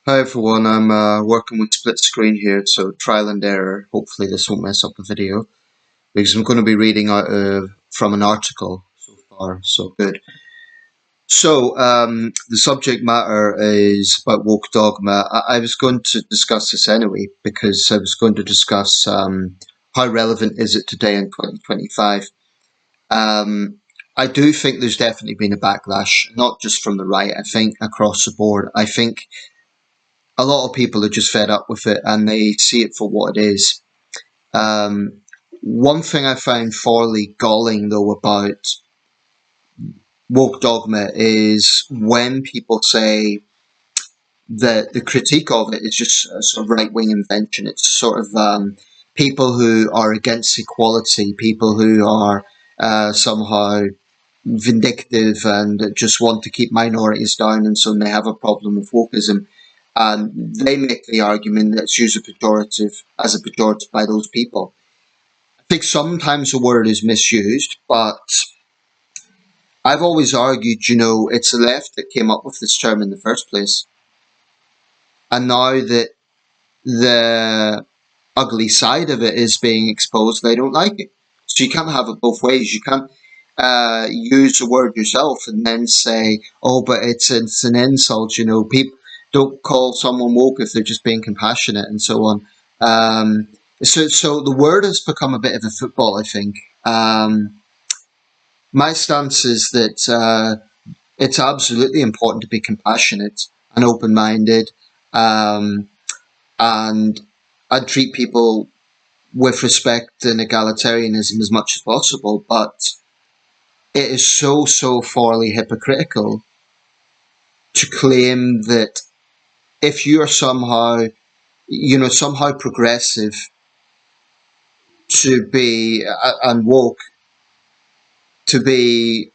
Hi everyone, I'm working with split screen here, so trial and error. Hopefully this won't mess up the video because I'm going to be reading out from an article so far, so good. So the subject matter is about woke dogma. I was going to discuss this anyway because I was going to discuss how relevant is it today in 2025. Um, I do think there's definitely been a backlash, not just from the right, I think across the board. I think a lot of people are just fed up with it and they see it for what it is. Um, One thing I found fairly galling though about woke dogma is when people say that the critique of it is just a sort of right wing invention. It's sort of people who are against equality, people who are somehow vindictive and just want to keep minorities down, and so they have a problem with wokeism. And they make the argument that it's used as a pejorative by those people. I think sometimes the word is misused, but I've always argued, it's the left that came up with this term in the first place. And now that the ugly side of it is being exposed, they don't like it. So you can't have it both ways. You can't use the word yourself and then say, "Oh, but it's an insult." People don't call someone woke if they're just being compassionate and so on. So the word has become a bit of a football, I think. My stance is that it's absolutely important to be compassionate and open-minded, and I'd treat people with respect and egalitarianism as much as possible, but it is so farly hypocritical to claim that if you are somehow progressive to be and woke to be,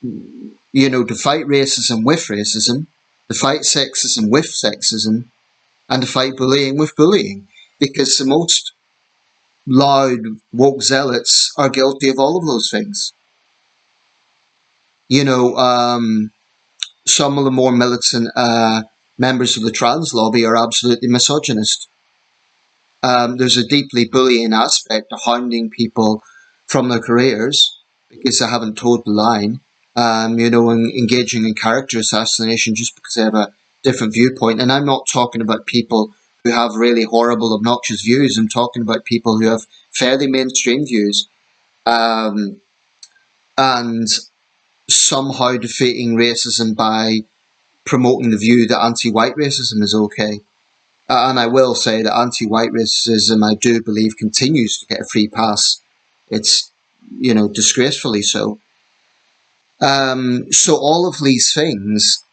to fight racism with racism, to fight sexism with sexism, and to fight bullying with bullying, because the most loud woke zealots are guilty of all of those things. You know, some of the more militant members of the trans lobby are absolutely misogynist. There's a deeply bullying aspect to hounding people from their careers because they haven't toed the line, and engaging in character assassination just because they have a different viewpoint. And I'm not talking about people who have really horrible, obnoxious views. I'm talking about people who have fairly mainstream views, and somehow defeating racism by promoting the view that anti-white racism is okay. And I will say that anti-white racism, I do believe, continues to get a free pass. It's, disgracefully so. So all of these things,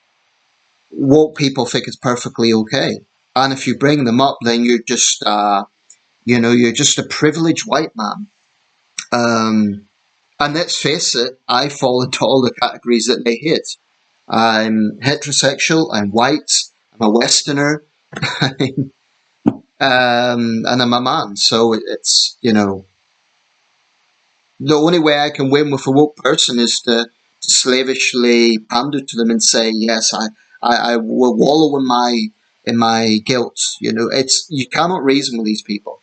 woke people think it's perfectly okay. And if you bring them up, then you're just a privileged white man. And let's face it, I fall into all the categories that they hit. I'm heterosexual, I'm white, I'm a Westerner, and I'm a man. So it's, the only way I can win with a woke person is to slavishly pander to them and say, yes, I will wallow in my guilt. You cannot reason with these people.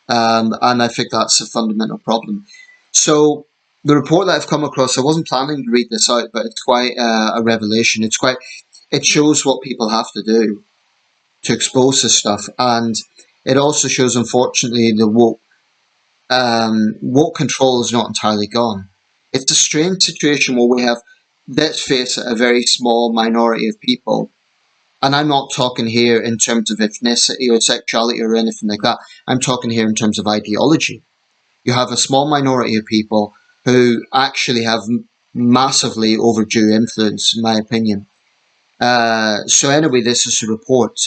And I think that's a fundamental problem. So the report that I've come across, I wasn't planning to read this out, but it's quite a revelation. It shows what people have to do to expose this stuff, and it also shows, unfortunately, the woke control is not entirely gone. It's a strange situation where we have, let's face it, a very small minority of people. And I'm not talking here in terms of ethnicity or sexuality or anything like that. I'm talking here in terms of ideology. You have a small minority of people who actually have massively overdue influence, in my opinion. So anyway, this is a report.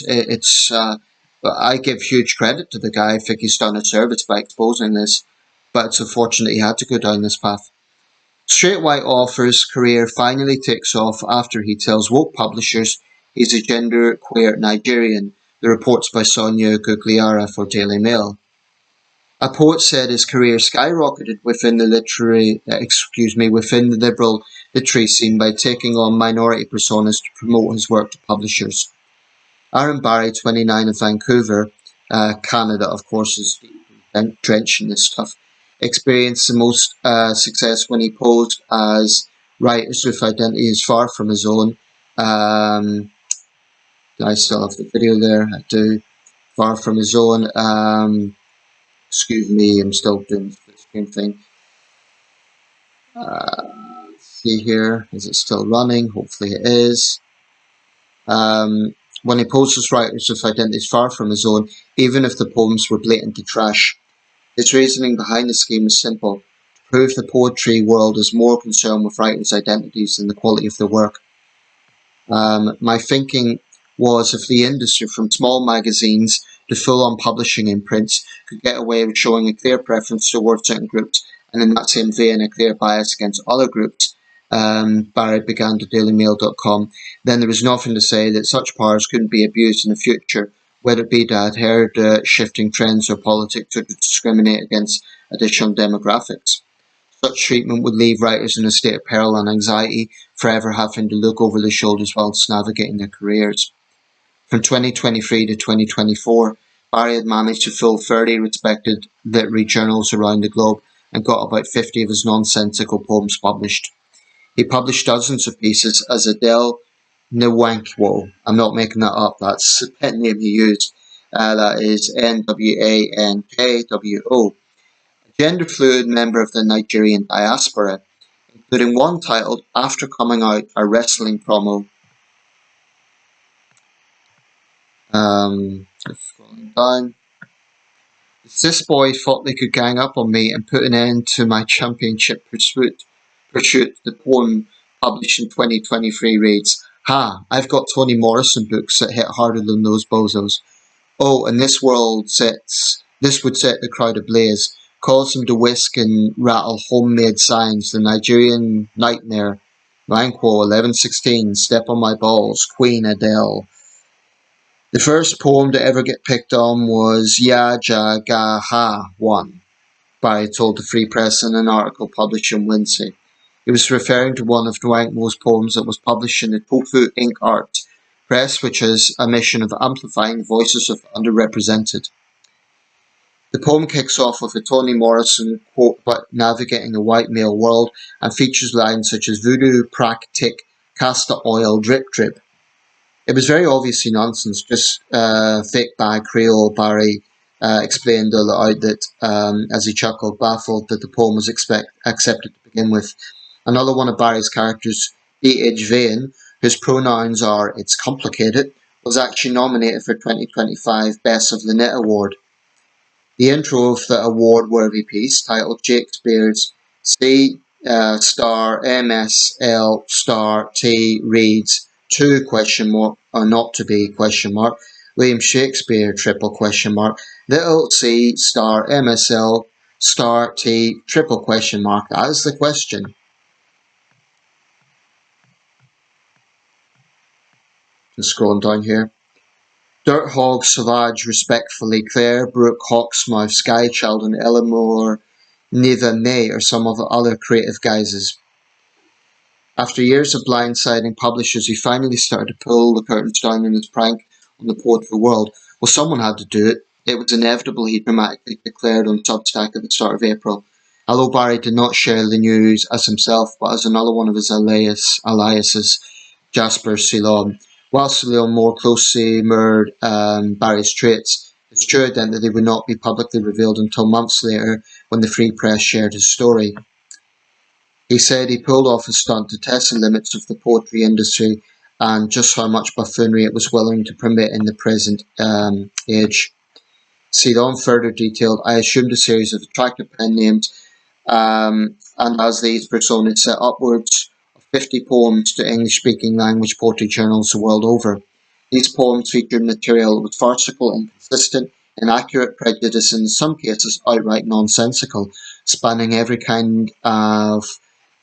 I give huge credit to the guy. I think he's done a service by exposing this, but it's unfortunate he had to go down this path. Straight white author's career finally takes off after he tells woke publishers he's a genderqueer Nigerian. The reports by Sonia Gugliara for Daily Mail. A poet said his career skyrocketed within the liberal literary scene by taking on minority personas to promote his work to publishers. Aaron Barry, 29, of Vancouver, Canada, of course, is drenched in this stuff, experienced the most success when he posed as writers with identities far from his own. I still have the video there. I do. Far from his own. Excuse me, I'm still doing the screen thing. Let's see here. Is it still running? Hopefully it is. When he posed as writers with identities far from his own, even if the poems were blatantly trash. His reasoning behind the scheme is simple: to prove the poetry world is more concerned with writers' identities than the quality of their work. My thinking was, if the industry, from small magazines to full-on publishing imprints, could get away with showing a clear preference towards certain groups, and in that same vein a clear bias against other groups, Barry began to dailymail.com, then there was nothing to say that such powers couldn't be abused in the future, whether it be to adhere to shifting trends or politics, or to discriminate against additional demographics. Such treatment would leave writers in a state of peril and anxiety, forever having to look over their shoulders whilst navigating their careers. From 2023 to 2024, Barry had managed to fill 30 respected literary journals around the globe and got about 50 of his nonsensical poems published. He published dozens of pieces as Adele Nwankwo. I'm not making that up, that's the pen name he used. That is Nwankwo, a gender-fluid member of the Nigerian diaspora, including one titled "After Coming Out, a Wrestling Promo." Scrolling down. The cis boy thought they could gang up on me and put an end to my championship pursuit. The poem, published in 2023, reads, "Ha, I've got Toni Morrison books that hit harder than those bozos. Oh, and this would set the crowd ablaze, cause them to whisk and rattle homemade signs. The Nigerian nightmare, Nwankwo 1116, step on my balls, Queen Adele." The first poem to ever get picked on was Ya Ja Ga Ha 1, Barry told the Free Press in an article published in Wednesday. He was referring to one of Nwankwo's poems that was published in the Tofu Inc. Art Press, which has a mission of amplifying the voices of the underrepresented. The poem kicks off with a Toni Morrison quote about navigating a white male world and features lines such as "voodoo, prac, tick, castor oil, drip drip." It was very obviously nonsense, just thick bag Creole. Barry explained out that as he chuckled, baffled that the poem was accepted to begin with. Another one of Barry's characters, D.H. Vane, whose pronouns are "it's complicated," was actually nominated for 2025 Best of the Net Award. The intro of the award-worthy piece, titled "Shakespeare's C star MSL star T reads to question mark or not to be question mark William Shakespeare triple question mark little C star MSL star T triple question mark." That is the question. Just scrolling down here. Dirt Hog Savage respectfully Claire, Brooke, Hawksmouth, Skychild, and Eleanor Neva May are some of the other creative guises. After years of blindsiding publishers, he finally started to pull the curtains down on his prank on the poetry world. Well, someone had to do it. It was inevitable, he dramatically declared on Substack at the start of April. Although Barry did not share the news as himself, but as another one of his aliases, Jasper Ceylon. While Ceylon more closely mirrored Barry's traits, his true identity would not be publicly revealed until months later when the Free Press shared his story. He said he pulled off a stunt to test the limits of the poetry industry and just how much buffoonery it was willing to permit in the present age. Ceylon further detailed, "I assumed a series of attractive pen names, and as these personas set upwards of 50 poems to English-speaking language poetry journals the world over. These poems featured material that was farcical, inconsistent, inaccurate, prejudiced, and in some cases outright nonsensical, spanning every kind of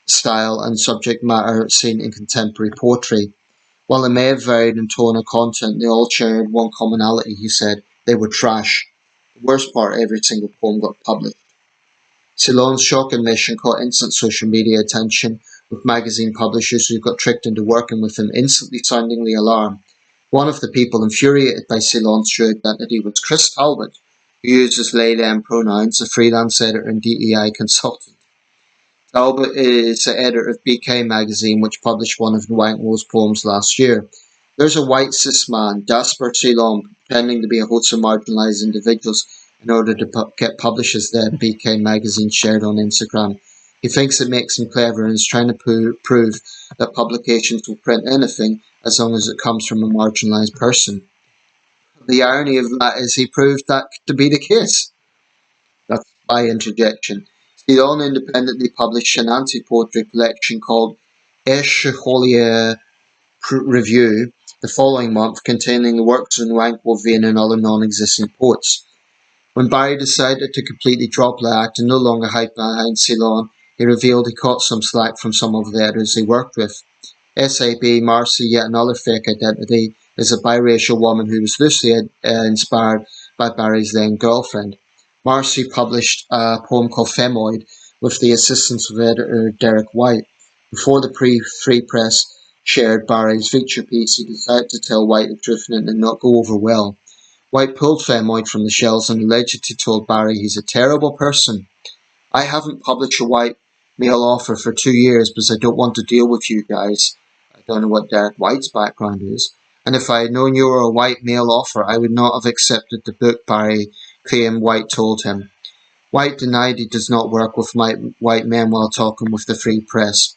style and subject matter seen in contemporary poetry. While they may have varied in tone or content, they all shared one commonality," he said: "they were trash." The worst part, every single poem got published. Ceylon's shock admission caught instant social media attention, with magazine publishers who got tricked into working with him instantly sounding the alarm. One of the people infuriated by Ceylon's true identity was Chris Talbot, who uses they them pronouns, a freelance editor and DEI consultant. Talbot is the editor of BK magazine, which published one of Nwankwo's poems last year. There's a white cis man, Jasper Ceylon, pretending to be a host of marginalised individuals in order to get publishers there. BK magazine shared on Instagram. He thinks it makes him clever and is trying to prove that publications will print anything as long as it comes from a marginalised person. The irony of that is he proved that to be the case. That's by interjection. Ceylon independently published an anti-poetry collection called Esheholia Review the following month, containing the works of Nwankwo, Vane and other non-existent poets. When Barry decided to completely drop the act and no longer hide behind Ceylon, he revealed he caught some slack from some of the editors he worked with. SAB Marcy, yet another fake identity, is a biracial woman who was loosely inspired by Barry's then girlfriend. Marcy published a poem called Femoid with the assistance of editor Derek White. Before the Free Press shared Barry's feature piece, he decided to tell White the truth and it did not go over well. White pulled Femoid from the shelves and allegedly told Barry he's a terrible person. I haven't published a white male author for 2 years because I don't want to deal with you guys. I don't know what Derek White's background is. And if I had known you were a white male author, I would not have accepted the book, Barry claimed White told him. White denied he does not work with white men while talking with the Free Press.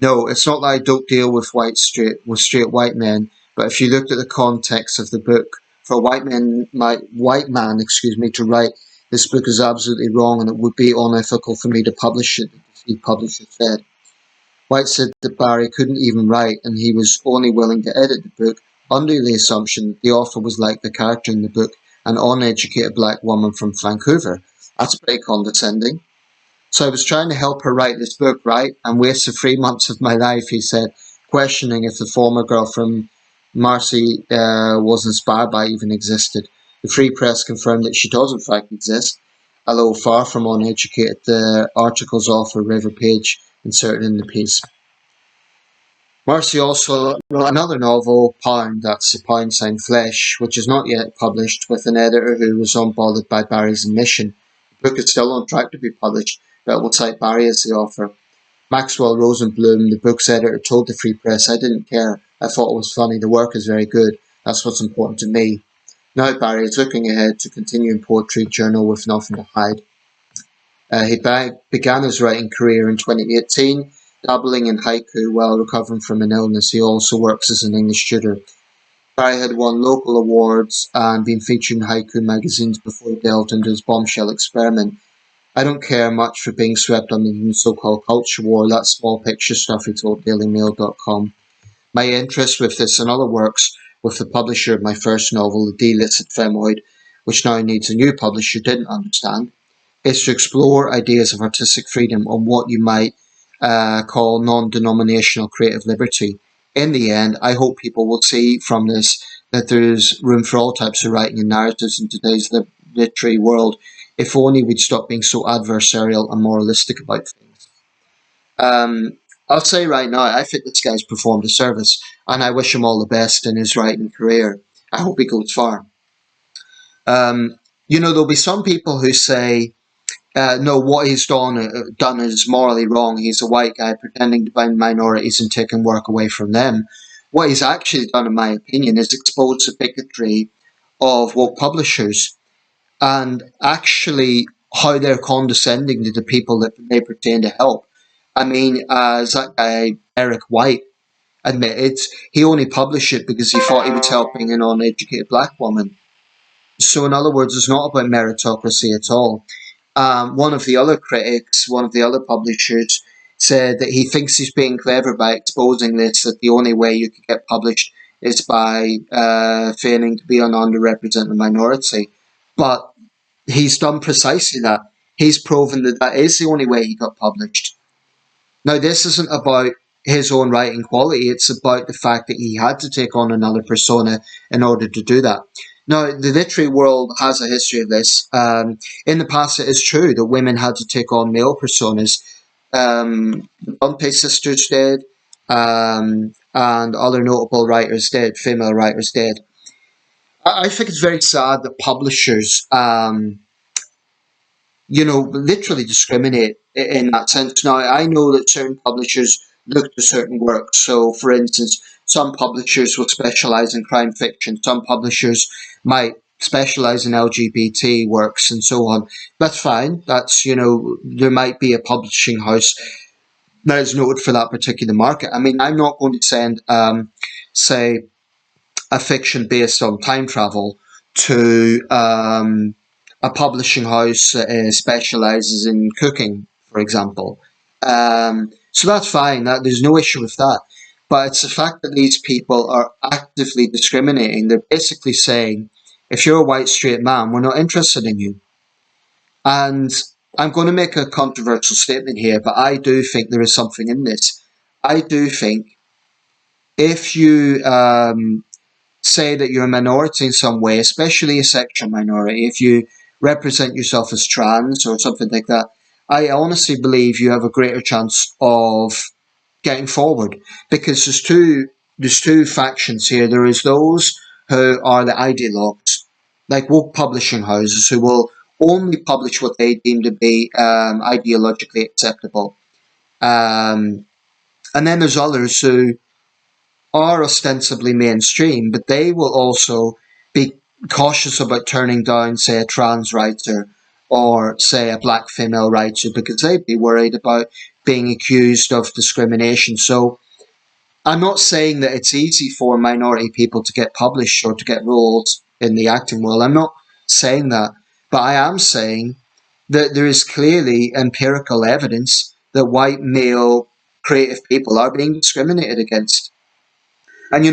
No, it's not that I don't deal with straight white men, but if you looked at the context of the book, for a white man to write, this book is absolutely wrong and it would be unethical for me to publish it, the publisher said. White said that Barry couldn't even write and he was only willing to edit the book under the assumption that the author was like the character in the book, an uneducated black woman from Vancouver. That's pretty condescending. So I was trying to help her write this book, right, and wasted 3 months of my life, he said, questioning if the former girlfriend Marcy was inspired by even existed. The Free Press confirmed that she does in fact exist, although far from uneducated. The article's author, River Page, inserted in the piece. Marcy also wrote another novel, Pound, that's the pound sign Flesh, which is not yet published, with an editor who was unbothered by Barry's admission. The book is still on track to be published, but it will cite Barry as the author. Maxwell Rosenblum, the book's editor, told the Free Press, I didn't care. I thought it was funny. The work is very good. That's what's important to me. Now Barry is looking ahead to continuing poetry journal with nothing to hide. He began his writing career in 2018, dabbling in haiku while recovering from an illness. He also works as an English tutor. Barry had won local awards and been featured in haiku magazines before he delved into his bombshell experiment. I don't care much for being swept under the so-called culture war, that small picture stuff, he told dailymail.com. My interest with this and other works with the publisher of my first novel, The Delisted Femoid, which now needs a new publisher, didn't understand, is to explore ideas of artistic freedom on what you might call non-denominational creative liberty. In the end, I hope people will see from this that there's room for all types of writing and narratives in today's literary world, if only we'd stop being so adversarial and moralistic about things. I'll say right now, I think this guy's performed a service, and I wish him all the best in his writing career. I hope he goes far. There'll be some people who say, no, what he's done is morally wrong. He's a white guy pretending to bind minorities and taking work away from them. What he's actually done, in my opinion, is expose the bigotry of woke publishers and actually how they're condescending to the people that they pretend to help. I mean, as that guy, Eric White, admitted, he only published it because he thought he was helping an uneducated black woman. So in other words, it's not about meritocracy at all. One of the other critics, one of the other publishers, said that he thinks he's being clever by exposing this, that the only way you could get published is by feigning to be an underrepresented minority. But he's done precisely that. He's proven that that is the only way he got published. Now, this isn't about his own writing quality. It's about the fact that he had to take on another persona in order to do that. Now, the literary world has a history of this. In the past, it is true that women had to take on male personas. The Bronte sisters did, and and other notable writers did, female writers did. I think it's very sad that publishers, literally discriminate in that sense. Now, I know that certain publishers look to certain works. So, for instance, some publishers will specialize in crime fiction. Some publishers might specialize in LGBT works and so on. That's fine. There might be a publishing house that is noted for that particular market. I mean, I'm not going to send, say, a fiction based on time travel to a publishing house that specializes in cooking, for example. So that's fine. There's no issue with that. But it's the fact that these people are actively discriminating. They're basically saying, if you're a white straight man, we're not interested in you. And I'm going to make a controversial statement here, but I do think there is something in this. I do think if you say that you're a minority in some way, especially a sexual minority, if you represent yourself as trans or something like that, I honestly believe you have a greater chance of getting forward, because there's two factions here. There is those who are the ideologues, like woke publishing houses, who will only publish what they deem to be ideologically acceptable. And then there's others who are ostensibly mainstream, but they will also be cautious about turning down, say, a trans writer or, say, a black female writer, because they'd be worried about being accused of discrimination. So I'm not saying that it's easy for minority people to get published or to get roles in the acting world. I'm not saying that. But I am saying that there is clearly empirical evidence that white male creative people are being discriminated against. And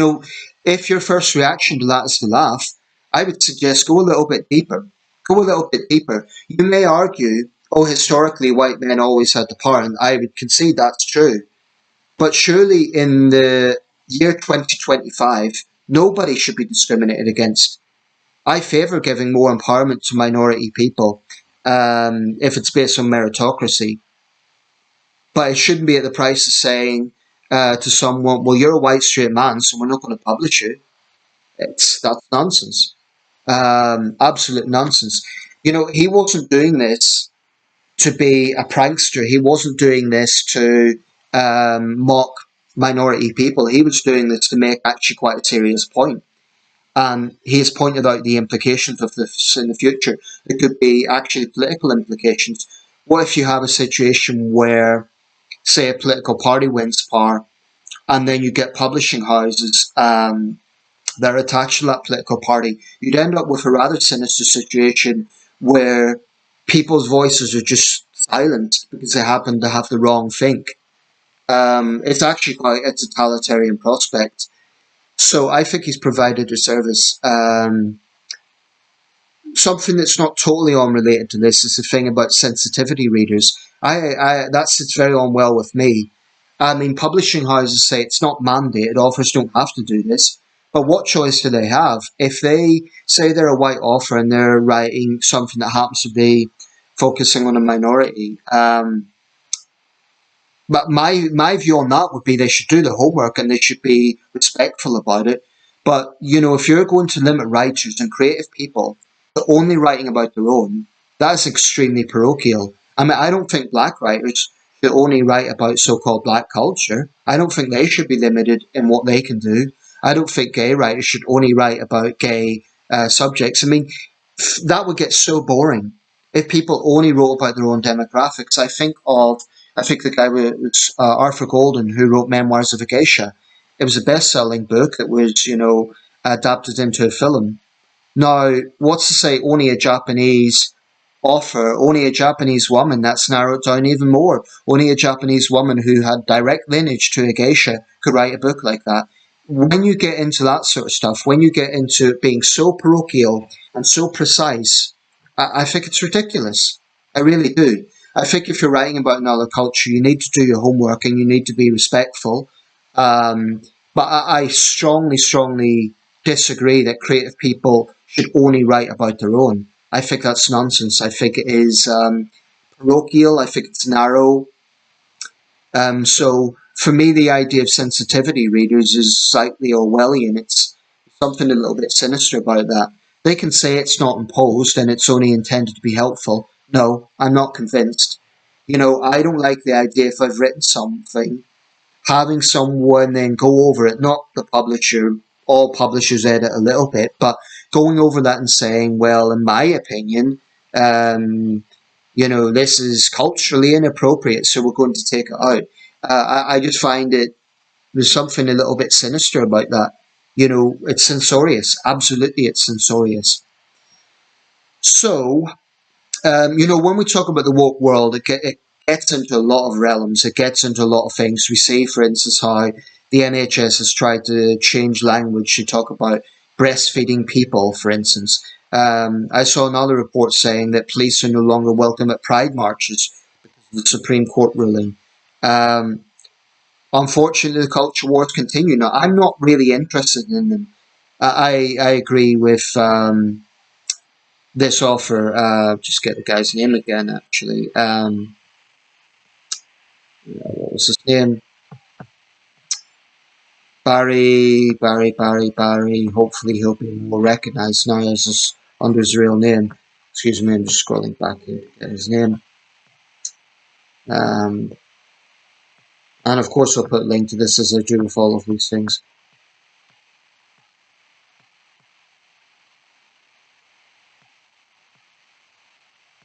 if your first reaction to that is to laugh, I would suggest go a little bit deeper. Go a little bit deeper. You may argue, oh, historically white men always had the power, and I would concede that's true. But surely in the year 2025, nobody should be discriminated against. I favour giving more empowerment to minority people if it's based on meritocracy. But it shouldn't be at the price of saying to someone, well, you're a white straight man, so we're not going to publish you. That's nonsense. Absolute nonsense. He wasn't doing this to be a prankster. He wasn't doing this to mock minority people. He was doing this to make actually quite a serious point. And he has pointed out the implications of this in the future. There could be actually political implications. What if you have a situation where, say, a political party wins power, and then you get publishing houses that are attached to that political party? You'd end up with a rather sinister situation where people's voices are just silenced because they happen to have the wrong think. It's actually quite a totalitarian prospect. So I think he's provided a service. Something that's not totally unrelated to this is the thing about sensitivity readers. That sits very unwell with me. I mean, publishing houses say it's not mandated, authors don't have to do this. But what choice do they have? If they say they're a white author and they're writing something that happens to be focusing on a minority, but my view on that would be they should do the homework and they should be respectful about it. But, if you're going to limit writers and creative people to only writing about their own, that's extremely parochial. I mean, I don't think black writers should only write about so-called black culture. I don't think they should be limited in what they can do. I don't think gay writers should only write about gay subjects. I mean, that would get so boring if people only wrote about their own demographics. I think the guy was Arthur Golden, who wrote Memoirs of a Geisha. It was a best-selling book that was, adapted into a film. Now, what's to say only a Japanese author, only a Japanese woman, that's narrowed down even more. Only a Japanese woman who had direct lineage to a geisha could write a book like that. When you get into that sort of stuff, when you get into being so parochial and so precise, I think it's ridiculous. I really do. I think if you're writing about another culture, you need to do your homework and you need to be respectful. But I strongly, strongly disagree that creative people should only write about their own. I think that's nonsense. I think it is parochial. I think it's narrow. So For me, the idea of sensitivity readers is slightly Orwellian. It's something a little bit sinister about that. They can say it's not imposed and it's only intended to be helpful. No, I'm not convinced. I don't like the idea if I've written something, having someone then go over it, not the publisher, all publishers edit a little bit, but going over that and saying, well, in my opinion, um, this is culturally inappropriate, so we're going to take it out. I just find there's something a little bit sinister about that. It's censorious. Absolutely, it's censorious. So, when we talk about the woke world, it gets into a lot of realms. It gets into a lot of things. We see, for instance, how the NHS has tried to change language to talk about breastfeeding people, for instance. I saw another report saying that police are no longer welcome at pride marches because of the Supreme Court ruling. Um, Unfortunately, the culture wars continue. Now, I'm not really interested in them. I agree with this offer. Just get the guy's name again, actually. What was his name? Barry. Hopefully, he'll be more recognised now as under his real name. Excuse me, I'm just scrolling back here to get his name. And of course, I'll put a link to this as I do with all of these things.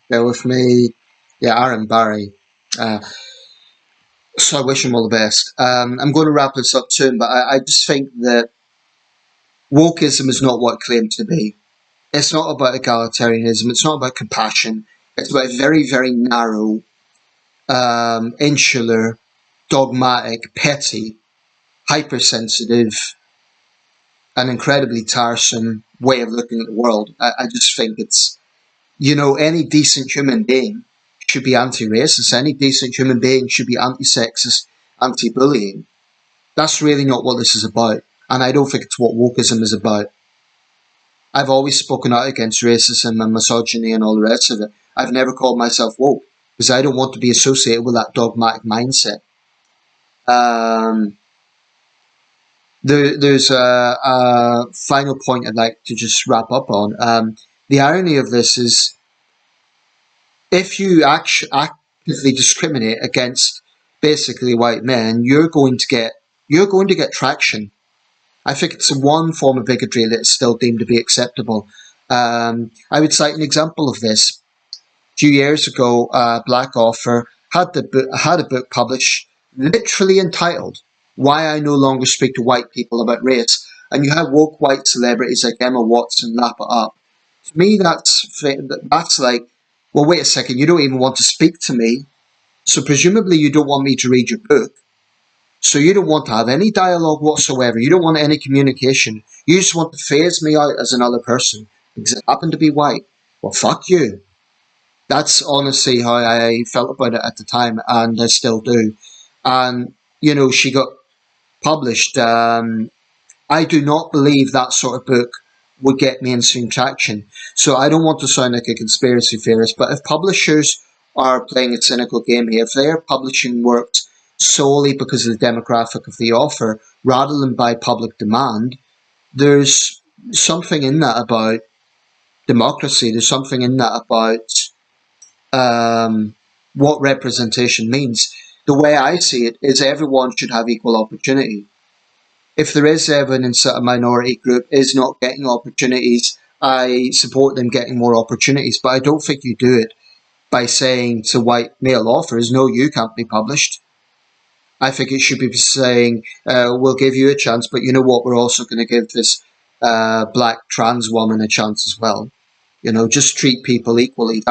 Bear with me. Yeah, Aaron Barry. So I wish him all the best. I'm going to wrap this up soon, but I just think that wokeism is not what it claimed to be. It's not about egalitarianism. It's not about compassion. It's about very, very narrow, insular, dogmatic, petty, hypersensitive, and incredibly tiresome way of looking at the world. I just think it's, any decent human being should be anti-racist. Any decent human being should be anti-sexist, anti-bullying. That's really not what this is about. And I don't think it's what wokeism is about. I've always spoken out against racism and misogyny and all the rest of it. I've never called myself woke because I don't want to be associated with that dogmatic mindset. There's a final point I'd like to just wrap up on. The irony of this is if you actively discriminate against basically white men, you're going to get traction. I think it's one form of bigotry that is still deemed to be acceptable. I would cite an example of this. A few years ago, a black author had a book published literally entitled "Why I No Longer Speak to White People About Race," and you have woke white celebrities like Emma Watson lap it up. To me, that's like, well, wait a second, you don't even want to speak to me, so presumably you don't want me to read your book. So you don't want to have any dialogue whatsoever. You don't want any communication. You just want to phase me out as another person because I happen to be white. Well, fuck you. That's honestly how I felt about it at the time, and I still do. And, she got published. I do not believe that sort of book would get mainstream traction. So I don't want to sound like a conspiracy theorist, but if publishers are playing a cynical game here, if they're publishing works solely because of the demographic of the author rather than by public demand, there's something in that about democracy. There's something in that about what representation means. The way I see it is everyone should have equal opportunity. If there is evidence that a minority group is not getting opportunities, I support them getting more opportunities. But I don't think you do it by saying to white male authors, no, you can't be published. I think it should be saying, we'll give you a chance, but you know what, we're also going to give this black trans woman a chance as well. Just treat people equally.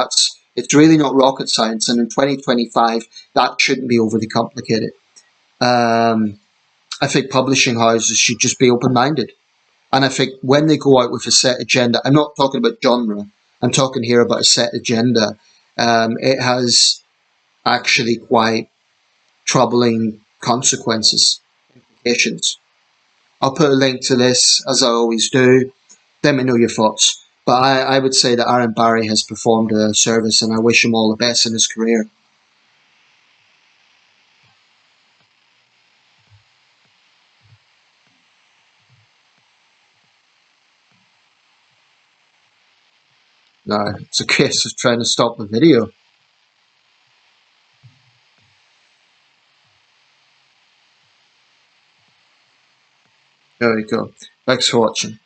It's really not rocket science, and in 2025, that shouldn't be overly complicated. I think publishing houses should just be open-minded. And I think when they go out with a set agenda, I'm not talking about genre, I'm talking here about a set agenda. It has actually quite troubling consequences, implications. I'll put a link to this, as I always do. Let me know your thoughts. But I would say that Aaron Barry has performed a service, and I wish him all the best in his career. Now it's a case of trying to stop the video. There we go. Thanks for watching.